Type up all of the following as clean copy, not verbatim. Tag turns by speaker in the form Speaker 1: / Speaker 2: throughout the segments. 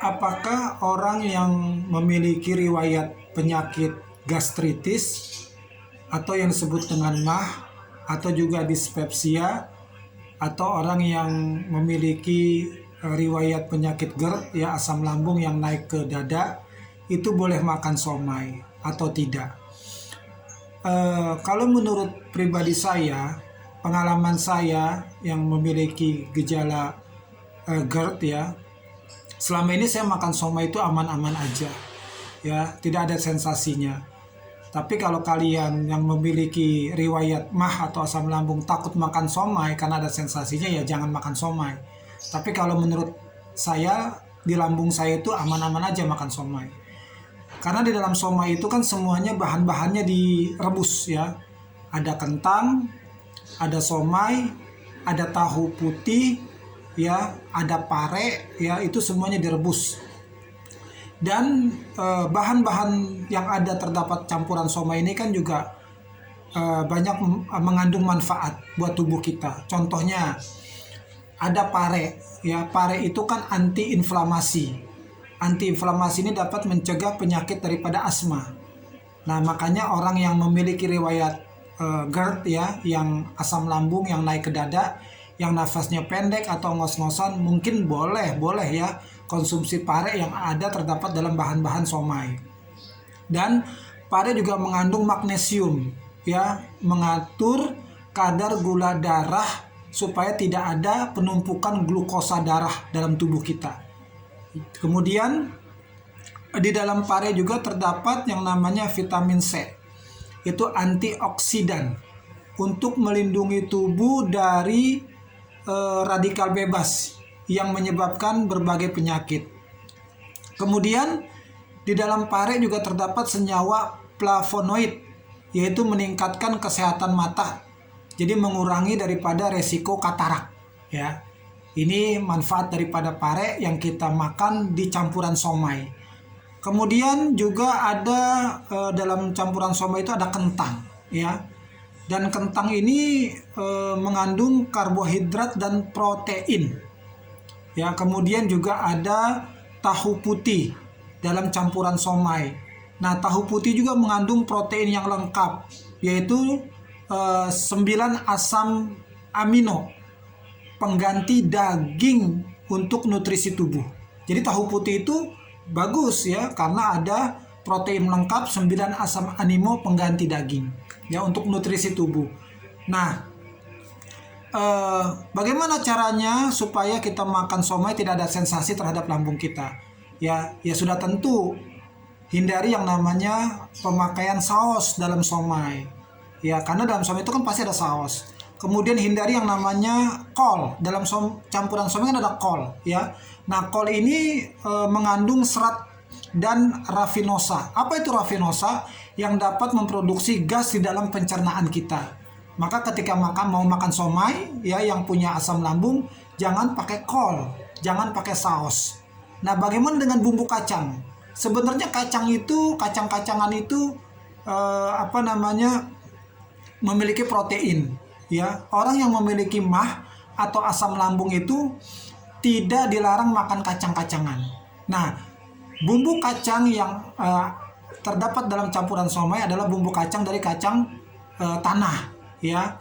Speaker 1: Apakah orang yang memiliki riwayat penyakit gastritis atau yang disebut dengan MAH atau juga dispepsia atau orang yang memiliki riwayat penyakit GERD ya asam lambung yang naik ke dada itu boleh makan somai atau tidak? Kalau menurut pribadi saya, pengalaman saya yang memiliki gejala GERD ya, selama ini saya makan somai itu aman-aman aja, ya tidak ada sensasinya. Tapi kalau kalian yang memiliki riwayat MAH atau asam lambung takut makan somai karena ada sensasinya, ya jangan makan somai. Tapi kalau menurut saya, di lambung saya itu aman-aman aja makan somai. Karena di dalam somai itu kan semuanya bahan-bahannya direbus ya. Ada kentang, ada somai, ada tahu putih, ya, ada pare, ya, itu semuanya direbus. Dan bahan-bahan yang ada terdapat campuran somai ini kan juga banyak mengandung manfaat buat tubuh kita. Contohnya ada pare, ya, pare itu kan antiinflamasi. Antiinflamasi ini dapat mencegah penyakit daripada asma. Nah, makanya orang yang memiliki riwayat GERD ya, yang asam lambung yang naik ke dada, yang nafasnya pendek atau ngos-ngosan, mungkin boleh ya konsumsi pare yang ada terdapat dalam bahan-bahan somai. Dan pare juga mengandung magnesium ya, mengatur kadar gula darah supaya tidak ada penumpukan glukosa darah dalam tubuh kita. Kemudian di dalam pare juga terdapat yang namanya vitamin C. Itu antioksidan untuk melindungi tubuh dari radikal bebas yang menyebabkan berbagai penyakit. Kemudian di dalam pare juga terdapat senyawa flavonoid, yaitu meningkatkan kesehatan mata. Jadi mengurangi daripada resiko katarak ya. Ini manfaat daripada pare yang kita makan di campuran somai. Kemudian juga ada dalam campuran somai itu ada kentang ya. Dan kentang ini mengandung karbohidrat dan protein. Ya, kemudian juga ada tahu putih dalam campuran somai. Nah, tahu putih juga mengandung protein yang lengkap, yaitu 9 asam amino, pengganti daging untuk nutrisi tubuh. Jadi tahu putih itu bagus ya, karena ada protein lengkap 9 asam amino pengganti daging ya untuk nutrisi tubuh. Nah, bagaimana caranya supaya kita makan somai tidak ada sensasi terhadap lambung kita? Ya sudah tentu hindari yang namanya pemakaian saus dalam somai. Ya, karena dalam somai itu kan pasti ada saus. Kemudian hindari yang namanya kol. Dalam campuran somai kan ada kol ya. Nah, kol ini mengandung serat dan rafinosa. Apa itu rafinosa? Yang dapat memproduksi gas di dalam pencernaan kita. Maka ketika mau makan somai ya yang punya asam lambung, jangan pakai kol, jangan pakai saus. Nah, bagaimana dengan bumbu kacang? Sebenarnya kacang-kacangan itu memiliki protein ya. Orang yang memiliki MAH atau asam lambung itu tidak dilarang makan kacang-kacangan. Nah, bumbu kacang yang terdapat dalam campuran somai adalah bumbu kacang dari kacang tanah ya.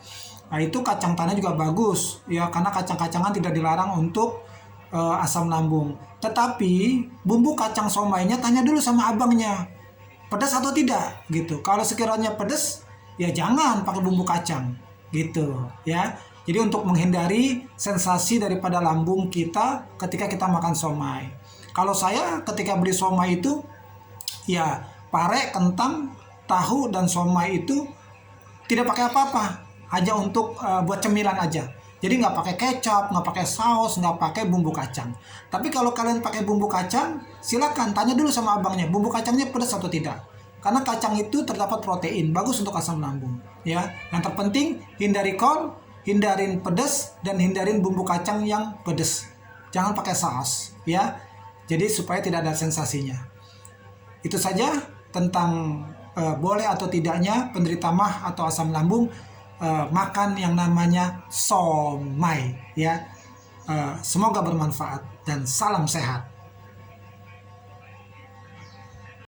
Speaker 1: Nah, itu kacang tanah juga bagus ya, karena kacang-kacangan tidak dilarang untuk asam lambung. Tetapi bumbu kacang somainya tanya dulu sama abangnya, pedas atau tidak gitu. Kalau sekiranya pedas, ya jangan pakai bumbu kacang gitu ya. Jadi untuk menghindari sensasi daripada lambung kita ketika kita makan somai. Kalau saya ketika beli somai itu ya pare, kentang, tahu, dan somai itu tidak pakai apa-apa, hanya untuk buat cemilan aja. Jadi nggak pakai kecap, nggak pakai saus, nggak pakai bumbu kacang. Tapi kalau kalian pakai bumbu kacang, silakan tanya dulu sama abangnya, bumbu kacangnya pedas atau tidak. Karena kacang itu terdapat protein, bagus untuk asam lambung. Ya, yang terpenting hindari kol, hindarin pedas, dan hindarin bumbu kacang yang pedas. Jangan pakai saus, ya. Jadi supaya tidak ada sensasinya. Itu saja tentang boleh atau tidaknya penderita MAH atau asam lambung makan yang namanya somai ya. Semoga bermanfaat dan salam sehat.